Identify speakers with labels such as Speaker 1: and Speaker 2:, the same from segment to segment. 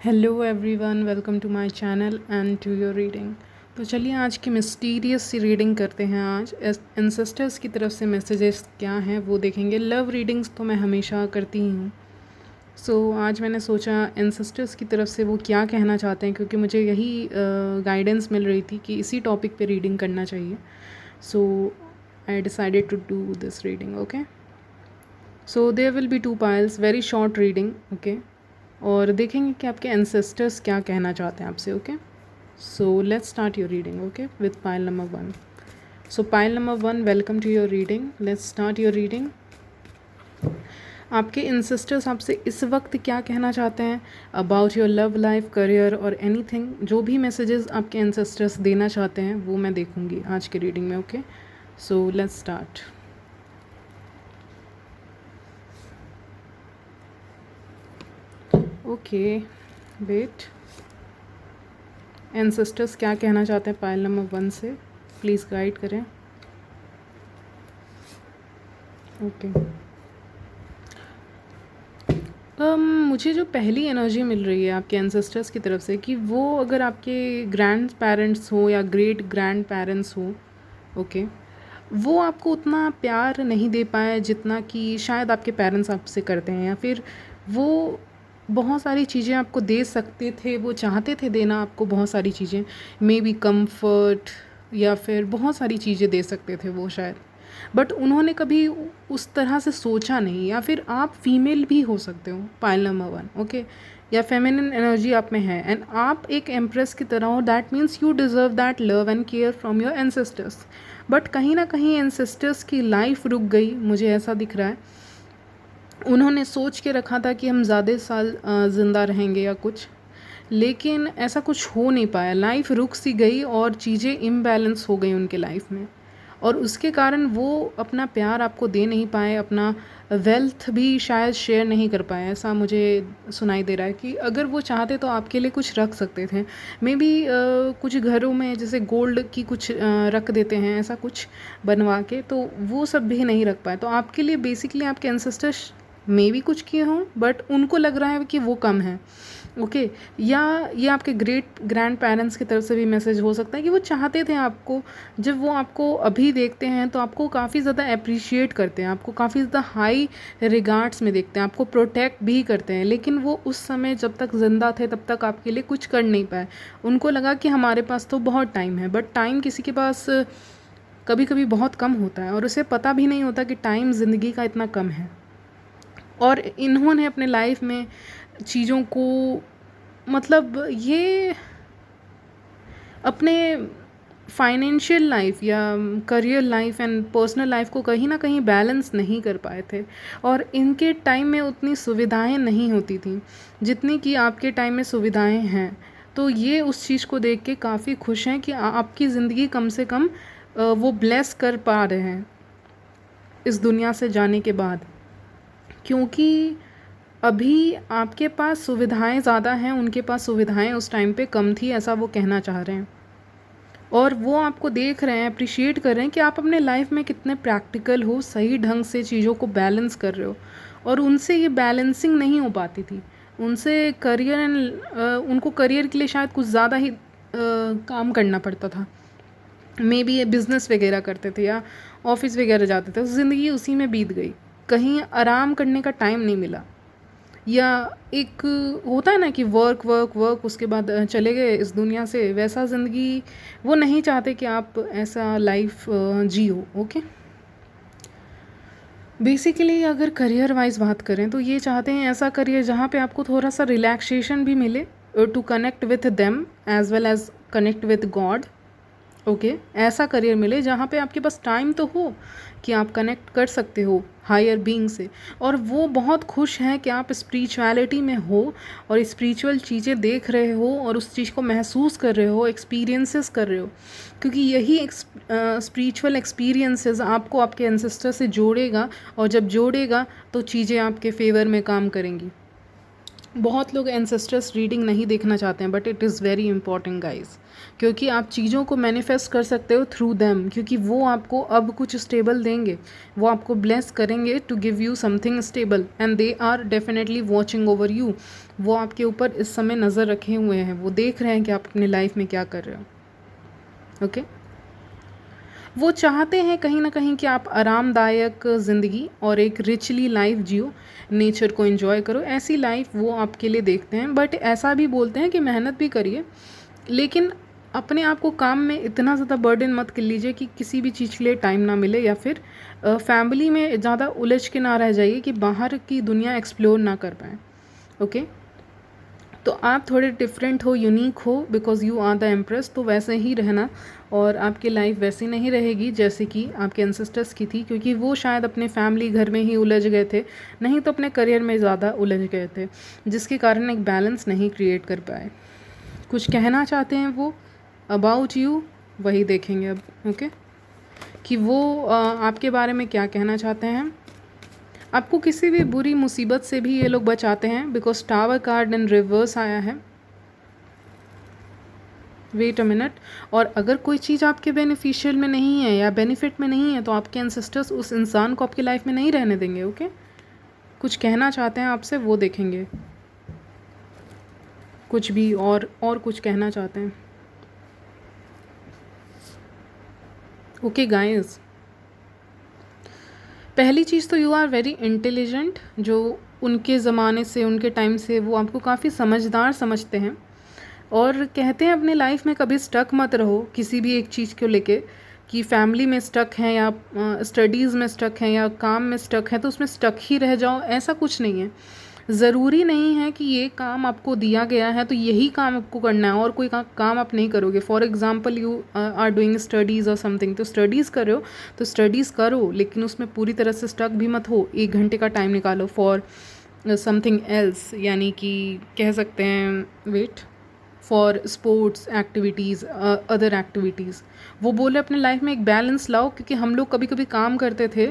Speaker 1: Hello everyone, welcome to my channel and to your reading. तो चलिए आज की मिस्टीरियस सी रीडिंग करते हैं। आज एंसेस्टर्स की तरफ से मैसेजेस क्या हैं वो देखेंगे। लव रीडिंग्स तो मैं हमेशा करती ही हूँ। आज मैंने सोचा एंसेस्टर्स की तरफ से वो क्या कहना चाहते हैं, क्योंकि मुझे यही गाइडेंस मिल रही थी कि इसी टॉपिक पे रीडिंग करना चाहिए। So I decided to do this reading. Okay, so there will be 2 piles, very short reading. Okay, और देखेंगे कि आपके एंसेस्टर्स क्या कहना चाहते हैं आपसे। Okay, so let's start your reading. Okay, with pile number 1। So pile number 1, welcome to your reading. Let's start your reading. आपके एंसेस्टर्स आपसे इस वक्त क्या कहना चाहते हैं about your love life, career और एनीथिंग। जो भी मैसेजेस आपके एंसेस्टर्स देना चाहते हैं वो मैं देखूंगी आज के रीडिंग में। Okay, so let's start. Okay, wait. Ancestors क्या कहना चाहते हैं पाइल नंबर 1 से, प्लीज़ गाइड करें। ओके, मुझे जो पहली एनर्जी मिल रही है आपके एंसेस्टर्स की तरफ से कि वो अगर आपके ग्रैंड पेरेंट्स हो या ग्रेट ग्रैंड पेरेंट्स हो, ओके, वो आपको उतना प्यार नहीं दे पाए जितना कि शायद आपके पेरेंट्स आपसे करते हैं, या फिर वो बहुत सारी चीज़ें आपको दे सकते थे, वो चाहते थे देना आपको बहुत सारी चीज़ें, मे बी कम्फर्ट या फिर बहुत सारी चीज़ें दे सकते थे वो शायद, बट उन्होंने कभी उस तरह से सोचा नहीं। या फिर आप फीमेल भी हो सकते हो पाइल नंबर 1। ओके, या फेमिनिन एनर्जी आप में है एंड आप एक एम्प्रेस की तरह हो। That means you deserve that love and care from your ancestors. But कहीं ना कहीं एंसेस्टर्स की लाइफ रुक गई, मुझे ऐसा दिख रहा है। उन्होंने सोच के रखा था कि हम ज़्यादा साल ज़िंदा रहेंगे या कुछ, लेकिन ऐसा कुछ हो नहीं पाया। लाइफ रुक सी गई और चीज़ें इम्बैलेंस हो गई उनके लाइफ में, और उसके कारण वो अपना प्यार आपको दे नहीं पाए, अपना वेल्थ भी शायद शेयर नहीं कर पाए। ऐसा मुझे सुनाई दे रहा है कि अगर वो चाहते तो आपके लिए कुछ रख सकते थे। मे बी कुछ घरों में जैसे गोल्ड की कुछ रख देते हैं, ऐसा कुछ बनवा के, तो वो सब भी नहीं रख पाए। तो आपके लिए बेसिकली आपके एंसेस्टर्स मे बी कुछ किए हों, बट उनको लग रहा है कि वो कम है। ओके, या ये आपके ग्रेट ग्रैंड पेरेंट्स की तरफ से भी मैसेज हो सकता है कि वो चाहते थे आपको, जब वो आपको अभी देखते हैं तो आपको काफ़ी ज़्यादा अप्रिशिएट करते हैं, आपको काफ़ी ज़्यादा हाई रिगार्ड्स में देखते हैं, आपको प्रोटेक्ट भी करते हैं, लेकिन वो उस समय जब तक ज़िंदा थे तब तक आपके लिए कुछ कर नहीं पाए। उनको लगा कि हमारे पास तो बहुत टाइम है, बट टाइम किसी के पास कभी कभी बहुत कम होता है और उसे पता भी नहीं होता कि टाइम ज़िंदगी का इतना कम है। और इन्होंने अपने लाइफ में चीज़ों को, मतलब ये अपने फाइनेंशियल लाइफ या career life and personal life को कहीं ना कहीं बैलेंस नहीं कर पाए थे, और इनके टाइम में उतनी सुविधाएं नहीं होती थी जितनी कि आपके टाइम में सुविधाएं हैं। तो ये उस चीज़ को देख के काफ़ी खुश हैं कि आपकी ज़िंदगी कम से कम वो ब्लेस कर पा रहे हैं इस दुनिया से जाने के बाद, क्योंकि अभी आपके पास सुविधाएं ज़्यादा हैं, उनके पास सुविधाएं उस टाइम पे कम थी, ऐसा वो कहना चाह रहे हैं। और वो आपको देख रहे हैं, अप्रिशिएट कर रहे हैं कि आप अपने लाइफ में कितने प्रैक्टिकल हो, सही ढंग से चीज़ों को बैलेंस कर रहे हो। और उनसे ये बैलेंसिंग नहीं हो पाती थी। उनसे करियर एंड उनको करियर के लिए शायद कुछ ज़्यादा ही काम करना पड़ता था। मे बी ये बिज़नेस वगैरह करते थे या ऑफिस वगैरह जाते थे, ज़िंदगी उसी में बीत गई, कहीं आराम करने का टाइम नहीं मिला। या एक होता है ना कि वर्क वर्क वर्क, उसके बाद चले गए इस दुनिया से, वैसा ज़िंदगी वो नहीं चाहते कि आप ऐसा लाइफ जियो। ओके, बेसिकली अगर करियर वाइज बात करें तो ये चाहते हैं ऐसा करियर जहाँ पे आपको थोड़ा सा रिलैक्सेशन भी मिले, to connect with them as well as connect with God. Okay, ऐसा करियर मिले जहाँ पे आपके पास टाइम तो हो कि आप कनेक्ट कर सकते हो हायर बीइंग से, और वो बहुत खुश हैं कि आप स्पिरिचुअलिटी में हो और स्पिरिचुअल चीज़ें देख रहे हो और उस चीज़ को महसूस कर रहे हो, एक्सपीरियंसेस कर रहे हो, क्योंकि यही स्पिरिचुअल एक्सपीरियंसेस आपको आपके एंसेस्टर से जोड़ेगा, और जब जोड़ेगा तो चीज़ें आपके फेवर में काम करेंगी। बहुत लोग एंसेस्टर्स रीडिंग नहीं देखना चाहते हैं, but it is very important guys, क्योंकि आप चीज़ों को मैनिफेस्ट कर सकते हो थ्रू देम, क्योंकि वो आपको अब कुछ स्टेबल देंगे, वो आपको ब्लेस करेंगे to give you something stable, and they are definitely watching over you. वो आपके ऊपर इस समय नज़र रखे हुए हैं, वो देख रहे हैं कि आप अपनी लाइफ में क्या कर रहे हो। ओके वो चाहते हैं कहीं ना कहीं कि आप आरामदायक ज़िंदगी और एक रिचली लाइफ जियो, नेचर को एंजॉय करो, ऐसी लाइफ वो आपके लिए देखते हैं। बट ऐसा भी बोलते हैं कि मेहनत भी करिए, लेकिन अपने आप को काम में इतना ज़्यादा बर्डन मत कर लीजिए कि किसी भी चीज़ के लिए टाइम ना मिले, या फिर फैमिली में ज़्यादा उलझ के ना रह जाइए कि बाहर की दुनिया एक्सप्लोर ना कर पाएँ। ओके तो आप थोड़े डिफरेंट हो, यूनिक हो, because you are the empress, तो वैसे ही रहना, और आपकी लाइफ वैसी नहीं रहेगी जैसे कि आपके एंसेस्टर्स की थी, क्योंकि वो शायद अपने फैमिली घर में ही उलझ गए थे, नहीं तो अपने करियर में ज़्यादा उलझ गए थे, जिसके कारण एक बैलेंस नहीं क्रिएट कर पाए। कुछ कहना चाहते हैं वो अबाउट यू, वही देखेंगे अब। ओके कि वो आपके बारे में क्या कहना चाहते हैं। आपको किसी भी बुरी मुसीबत से भी ये लोग बचाते हैं, because tower card in reverse आया है। Wait a minute. और अगर कोई चीज़ आपके बेनिफिशियल में नहीं है या बेनिफिट में नहीं है, तो आपके एंसेस्टर्स उस इंसान को आपकी लाइफ में नहीं रहने देंगे। ओके कुछ कहना चाहते हैं आपसे, वो देखेंगे। कुछ भी और कुछ कहना चाहते हैं। ओके गाइस, पहली चीज़ तो यू आर वेरी इंटेलिजेंट, जो उनके ज़माने से, उनके टाइम से वो आपको काफ़ी समझदार समझते हैं, और कहते हैं अपने लाइफ में कभी स्टक मत रहो किसी भी एक चीज़ को लेके, कि फैमिली में स्टक हैं या स्टडीज़ में स्टक हैं या काम में स्टक है तो उसमें स्टक ही रह जाओ, ऐसा कुछ नहीं है। ज़रूरी नहीं है कि ये काम आपको दिया गया है तो यही काम आपको करना है और कोई काम आप नहीं करोगे। For example you are doing studies और समथिंग, तो स्टडीज़ कर रहे हो तो स्टडीज़ करो, लेकिन उसमें पूरी तरह से स्टक भी मत हो। 1 घंटे का टाइम निकालो फॉर समथिंग एल्स, यानी कि कह सकते हैं wait for sports activities, other activities. वो बोले अपने लाइफ में एक बैलेंस लाओ, क्योंकि हम लोग कभी कभी काम करते थे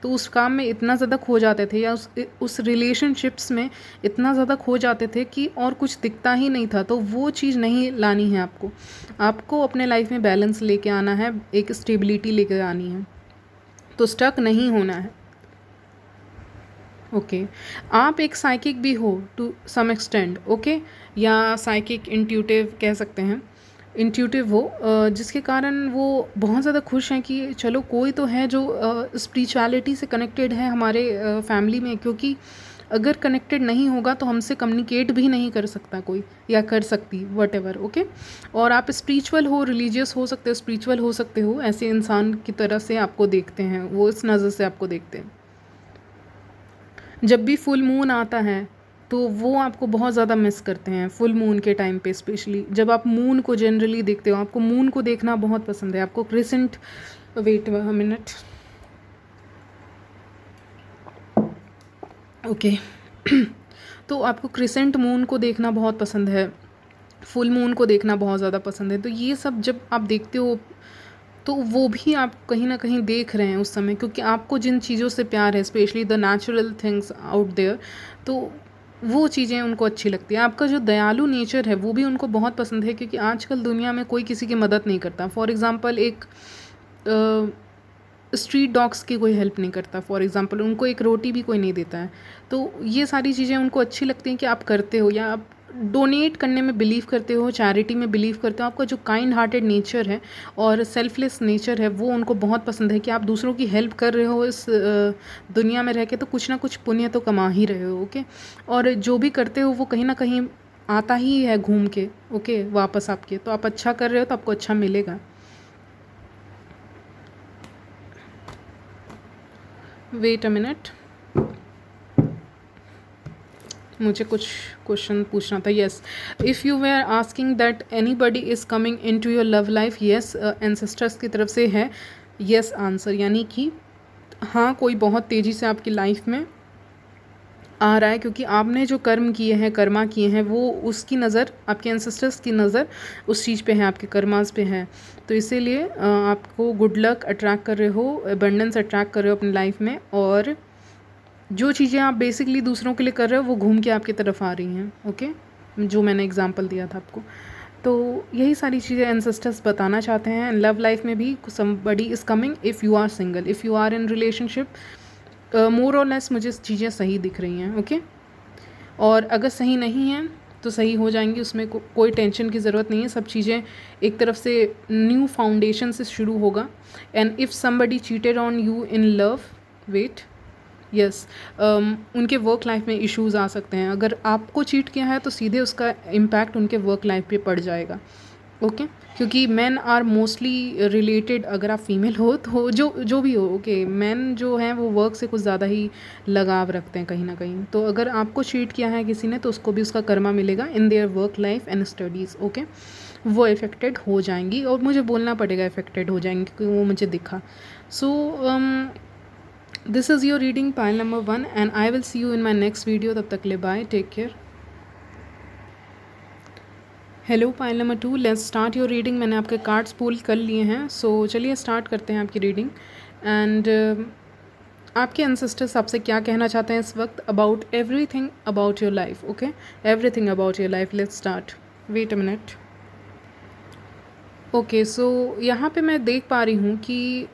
Speaker 1: तो उस काम में इतना ज़्यादा खो जाते थे, या उस रिलेशनशिप्स में इतना ज़्यादा खो जाते थे कि और कुछ दिखता ही नहीं था। तो वो चीज़ नहीं लानी है आपको। आपको अपने लाइफ में बैलेंस लेके आना है, एक स्टेबिलिटी लेके आनी है, तो स्टक नहीं होना है। ओके आप एक साइकिक भी हो टू सम एक्सटेंड, ओके, या साइकिक इंट्यूटिव कह सकते हैं, इंट्यूटिव हो, जिसके कारण वो बहुत ज़्यादा खुश हैं कि चलो कोई तो है जो स्पिरिचुअलिटी से कनेक्टेड है हमारे फैमिली में, क्योंकि अगर कनेक्टेड नहीं होगा तो हमसे कम्युनिकेट भी नहीं कर सकता कोई, या कर सकती, वट एवर। ओके और आप स्पिरिचुअल हो, रिलीजियस हो सकते हो, स्पिरिचुअल हो सकते हो, ऐसे इंसान की तरह से आपको देखते हैं, वो इस नज़र से आपको देखते हैं। जब भी फुल मून आता है तो वो आपको बहुत ज़्यादा मिस करते हैं, फुल मून के टाइम पे स्पेशली। जब आप मून को जनरली देखते हो, आपको मून को देखना बहुत पसंद है, आपको crescent, wait a minute, okay तो आपको क्रिसेंट मून को देखना बहुत पसंद है, फुल मून को देखना बहुत ज़्यादा पसंद है। तो ये सब जब आप देखते हो तो वो भी आप कहीं ना कहीं देख रहे हैं उस समय, क्योंकि आपको जिन चीज़ों से प्यार है, specially the natural things out there, तो वो चीज़ें उनको अच्छी लगती है। आपका जो दयालु नेचर है वो भी उनको बहुत पसंद है, क्योंकि आजकल दुनिया में कोई किसी की मदद नहीं करता। फॉर एग्ज़ाम्पल एक स्ट्रीट डॉग्स की कोई हेल्प नहीं करता, फॉर एग्ज़ाम्पल उनको एक रोटी भी कोई नहीं देता है। तो ये सारी चीज़ें उनको अच्छी लगती हैं कि आप करते हो, या आप डोनेट करने में बिलीव करते हो, चैरिटी में बिलीव करते हो। आपका जो काइंड हार्टेड नेचर है और सेल्फलेस नेचर है वो उनको बहुत पसंद है, कि आप दूसरों की हेल्प कर रहे हो इस दुनिया में रह के, तो कुछ ना कुछ पुण्य तो कमा ही रहे हो। ओके और जो भी करते हो वो कहीं ना कहीं आता ही है घूम के, ओके वापस आपके। तो आप अच्छा कर रहे हो तो आपको अच्छा मिलेगा। वेट अ मिनट, मुझे कुछ क्वेश्चन पूछना था। Yes, if you were asking that anybody is coming into your love life, yes ancestors की तरफ से है येस आंसर, यानी कि हाँ कोई बहुत तेज़ी से आपकी लाइफ में आ रहा है, क्योंकि आपने जो कर्म किए हैं, कर्मा किए हैं, वो उसकी नज़र, आपके एंसेस्टर्स की नज़र उस चीज़ पे है, आपके कर्मास पे है। तो इसीलिए आपको गुड लक अट्रैक्ट कर रहे हो, अबंडेंस अट्रैक्ट कर रहे हो अपनी लाइफ में, और जो चीज़ें आप बेसिकली दूसरों के लिए कर रहे हो वो घूम के आपकी तरफ आ रही हैं। ओके, जो मैंने एग्जांपल दिया था आपको। तो यही सारी चीज़ें एंसेस्टर्स बताना चाहते हैं। लव लाइफ में भी somebody is coming if you are single, if you are in relationship, more or less मुझे चीज़ें सही दिख रही हैं। ओके, और अगर सही नहीं हैं तो सही हो जाएंगी, उसमें कोई टेंशन की ज़रूरत नहीं है। सब चीज़ें एक तरफ से न्यू फाउंडेशन से शुरू होगा। And if somebody cheated on you in love, wait, yes, उनके वर्क लाइफ में इश्यूज़ आ सकते हैं। अगर आपको चीट किया है तो सीधे उसका इम्पैक्ट उनके वर्क लाइफ पे पड़ जाएगा। ओके, क्योंकि मैन आर मोस्टली रिलेटेड, अगर आप फीमेल हो तो जो भी हो, ओके, मैन जो हैं वो वर्क से कुछ ज़्यादा ही लगाव रखते हैं कहीं ना कहीं। तो अगर आपको चीट किया है किसी ने तो उसको भी उसका कर्मा मिलेगा in their work life and studies. Okay, वो इफ़ेक्टेड हो जाएंगी, और मुझे बोलना पड़ेगा इफ़ेक्टेड हो जाएंगी क्योंकि वो मुझे दिखा। So this is your reading pile number 1 and I will see you in my next video. तब तक ले bye, take care. Hello pile number 2, let's start your reading. मैंने आपके कार्ड्स पुल कर लिए हैं, सो चलिए स्टार्ट करते हैं आपकी रीडिंग। एंड आपके एंसेस्टर्स आपसे क्या कहना चाहते हैं इस वक्त about everything about your life. Okay, everything about your life. Let's start, wait a minute. Okay, so यहाँ पे मैं देख पा रही हूँ कि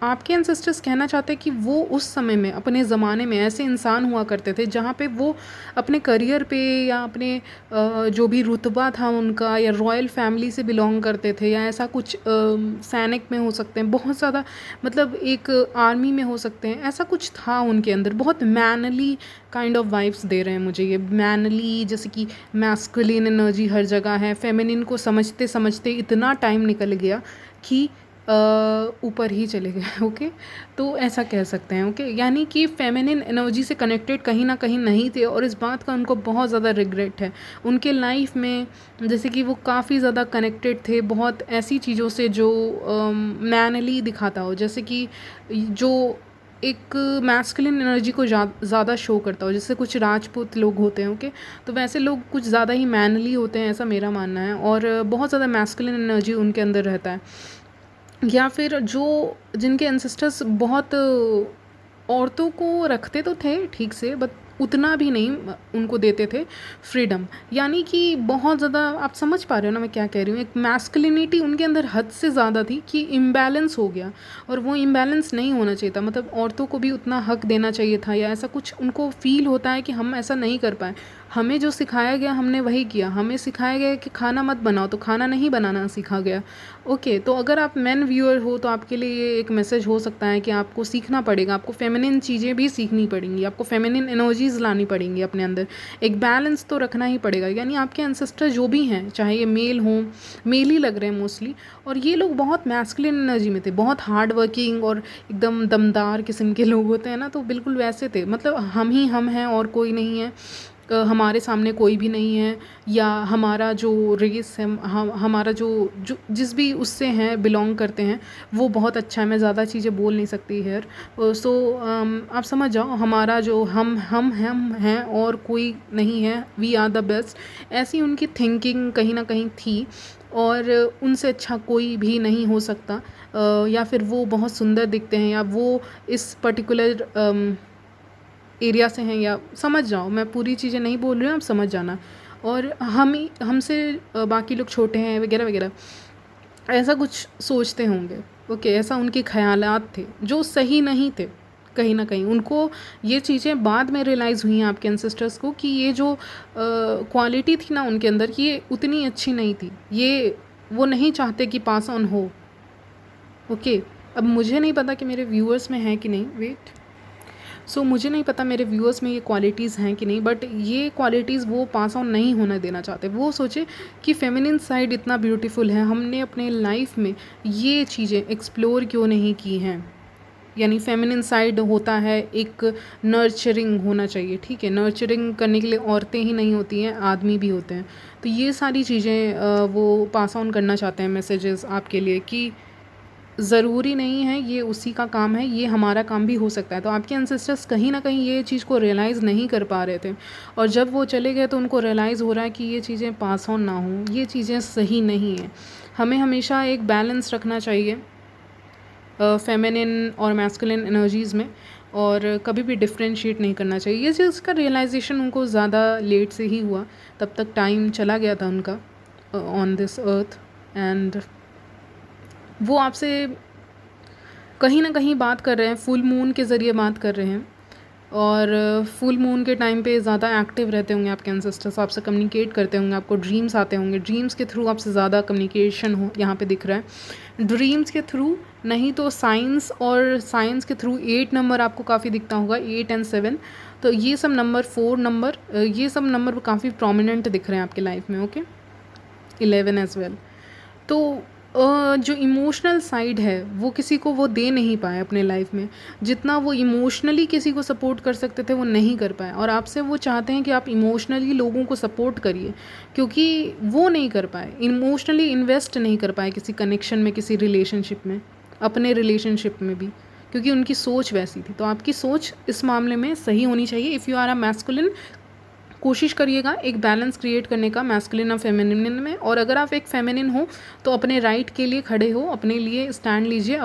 Speaker 1: आपके एंसेस्टर्स कहना चाहते हैं कि वो उस समय में, अपने ज़माने में ऐसे इंसान हुआ करते थे जहाँ पे वो अपने करियर पे या अपने जो भी रुतबा था उनका, या रॉयल फैमिली से बिलोंग करते थे, या ऐसा कुछ सैनिक में हो सकते हैं, बहुत ज़्यादा मतलब एक आर्मी में हो सकते हैं, ऐसा कुछ था उनके अंदर। बहुत मैनली काइंड ऑफ वाइब्स दे रहे हैं मुझे ये, मैनली, जैसे कि मैस्कुलिन एनर्जी हर जगह है। फेमिनिन को समझते समझते इतना टाइम निकल गया कि ऊपर ही चले गए। ओके, तो ऐसा कह सकते हैं। ओके, यानी कि फेमिनिन एनर्जी से कनेक्टेड कहीं ना कहीं नहीं थे, और इस बात का उनको बहुत ज़्यादा रिग्रेट है उनके लाइफ में। जैसे कि वो काफ़ी ज़्यादा कनेक्टेड थे बहुत ऐसी चीज़ों से जो मैनली दिखाता हो, जैसे कि जो एक मैस्कुलिन एनर्जी को ज़्यादा शो करता हो, जैसे कुछ राजपूत लोग होते हैं। ओके, तो वैसे लोग कुछ ज़्यादा ही मैनली होते हैं, ऐसा मेरा मानना है, और बहुत ज़्यादा मैस्कुलिन एनर्जी उनके अंदर रहता है। या फिर जो जिनके एंसेस्टर्स बहुत औरतों को रखते तो थे ठीक से, बट उतना भी नहीं उनको देते थे फ्रीडम। यानी कि बहुत ज़्यादा, आप समझ पा रहे हो ना मैं क्या कह रही हूँ, एक मैस्कुलिनिटी उनके अंदर हद से ज़्यादा थी कि इम्बैलेंस हो गया, और वो इम्बैलेंस नहीं होना चाहिए था। मतलब औरतों को भी उतना हक देना चाहिए था, या ऐसा कुछ उनको फील होता है कि हम ऐसा नहीं कर पाए। हमें जो सिखाया गया हमने वही किया। हमें सिखाया गया कि खाना मत बनाओ, तो खाना नहीं बनाना सीखा गया। ओके, तो अगर आप मैन व्यूअर हो तो आपके लिए ये एक मैसेज हो सकता है कि आपको सीखना पड़ेगा, आपको फेमिनिन चीज़ें भी सीखनी पड़ेंगी, आपको फेमिनिन एनर्जीज़ लानी पड़ेंगी अपने अंदर। एक बैलेंस तो रखना ही पड़ेगा। यानी आपके एंसेस्टर जो भी हैं, चाहे ये मेल हों, मेल ही लग रहे हैं मोस्टली, और ये लोग बहुत मैस्कुलिन एनर्जी में थे, बहुत हार्ड वर्किंग और एकदम दमदार किस्म के लोग होते हैं ना, तो बिल्कुल वैसे थे। मतलब हम ही हम हैं और कोई नहीं है, हमारे सामने कोई भी नहीं है, या हमारा जो रेस है, हमारा जो जिस भी उससे हैं बिलोंग करते हैं, वो बहुत अच्छा है। मैं ज़्यादा चीज़ें बोल नहीं सकती हेयर। सो आप समझ जाओ, हमारा जो हम हैं और कोई नहीं है, वी आर द बेस्ट, ऐसी उनकी थिंकिंग कहीं ना कहीं थी। और उनसे अच्छा कोई भी नहीं हो सकता, या फिर वो बहुत सुंदर दिखते हैं, या वो इस पर्टिकुलर एरिया से हैं, या समझ जाओ, मैं पूरी चीज़ें नहीं बोल रही हूँ, आप समझ जाना। और हमसे बाकी लोग छोटे हैं वगैरह वगैरह, ऐसा कुछ सोचते होंगे। ओके, ऐसा उनके ख़यालात थे जो सही नहीं थे। कहीं ना कहीं उनको ये चीज़ें बाद में रियलाइज़ हुई हैं आपके एंसेस्टर्स को, कि ये जो क्वालिटी थी ना उनके अंदर, ये उतनी अच्छी नहीं थी, ये वो नहीं चाहते कि पास ऑन हो। ओके, अब मुझे नहीं पता कि मेरे व्यूअर्स में है कि नहीं, वेट। मुझे नहीं पता मेरे व्यूअर्स में ये क्वालिटीज़ हैं कि नहीं, बट ये क्वालिटीज़ वो पास ऑन नहीं होना देना चाहते। वो सोचे कि फेमिनिन साइड इतना ब्यूटीफुल है, हमने अपने लाइफ में ये चीज़ें एक्सप्लोर क्यों नहीं की हैं। यानी फेमिनिन साइड होता है एक नर्चरिंग होना चाहिए, ठीक है। नर्चरिंग करने के लिए औरतें ही नहीं होती हैं, आदमी भी होते हैं। तो ये सारी चीज़ें वो पास ऑन करना चाहते हैं मैसेजेस आपके लिए, कि ज़रूरी नहीं है ये उसी का काम है, ये हमारा काम भी हो सकता है। तो आपके एंसेस्टर्स कहीं ना कहीं ये चीज़ को रियलाइज़ नहीं कर पा रहे थे, और जब वो चले गए तो उनको रियलाइज़ हो रहा है कि ये चीज़ें पास ऑन ना हों, ये चीज़ें सही नहीं हैं। हमें हमेशा एक बैलेंस रखना चाहिए फेमिनिन और मैस्कुलिन एनर्जीज़ में। और कभी भी डिफ्रेंशिएट नहीं करना चाहिए। ये चीज़ का रियलाइजेशन उनको ज़्यादा लेट से ही हुआ, तब तक टाइम चला गया था उनका ऑन दिस अर्थ। एंड वो आपसे कहीं ना कहीं बात कर रहे हैं, फुल मून के ज़रिए बात कर रहे हैं, और फुल मून के टाइम पे ज़्यादा एक्टिव रहते होंगे आपके एंसेस्टर्स, आपसे कम्युनिकेट करते होंगे, आपको ड्रीम्स आते होंगे, ड्रीम्स के थ्रू आपसे ज़्यादा कम्युनिकेशन हो यहाँ पे दिख रहा है, ड्रीम्स के थ्रू नहीं तो साइंस, और साइंस के थ्रू 8 नंबर आपको काफ़ी दिखता होगा, 8 एंड 7। तो ये सब नंबर, 4 नंबर, ये सब नंबर काफ़ी प्रोमिनेंट दिख रहे हैं आपके लाइफ में। Okay, 11 as well. तो जो इमोशनल साइड है वो किसी को वो दे नहीं पाए अपने लाइफ में, जितना वो इमोशनली किसी को सपोर्ट कर सकते थे वो नहीं कर पाए, और आपसे वो चाहते हैं कि आप इमोशनली लोगों को सपोर्ट करिए, क्योंकि वो नहीं कर पाए, इमोशनली इन्वेस्ट नहीं कर पाए किसी कनेक्शन में, किसी रिलेशनशिप में, अपने रिलेशनशिप में भी, क्योंकि उनकी सोच वैसी थी। तो आपकी सोच इस मामले में सही होनी चाहिए। If you are a masculine, कोशिश करिएगा एक बैलेंस क्रिएट करने का मैस्कुलिन और फेमिनिन में, और अगर आप एक फेमिनिन हो तो अपने राइट के लिए खड़े हो, अपने लिए स्टैंड लीजिए,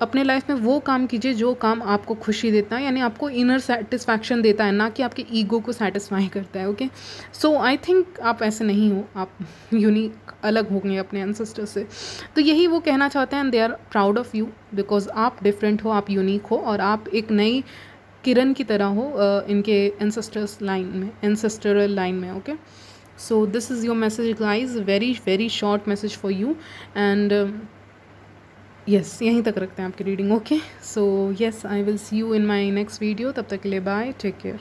Speaker 1: अपने लाइफ में वो काम कीजिए जो काम आपको खुशी देता है, यानी आपको इनर सेटिस्फैक्शन देता है, ना कि आपके ईगो को सेटिस्फाई करता है। ओके, सो आई थिंक आप ऐसे नहीं हो, आप यूनिक अलग होंगे अपने एंसेस्टर से। तो यही वो कहना चाहते हैं, they are proud of you because आप डिफरेंट हो, आप यूनिक हो, और आप एक नई किरण की तरह हो इनके एंसेस्टरल लाइन में। Okay, so this is your message guys, very very short message for you. And yes, यहीं तक रखते हैं आपकी reading. Okay, so yes, I will see you in my next video. तब तक के लिए बाय, टेक केयर।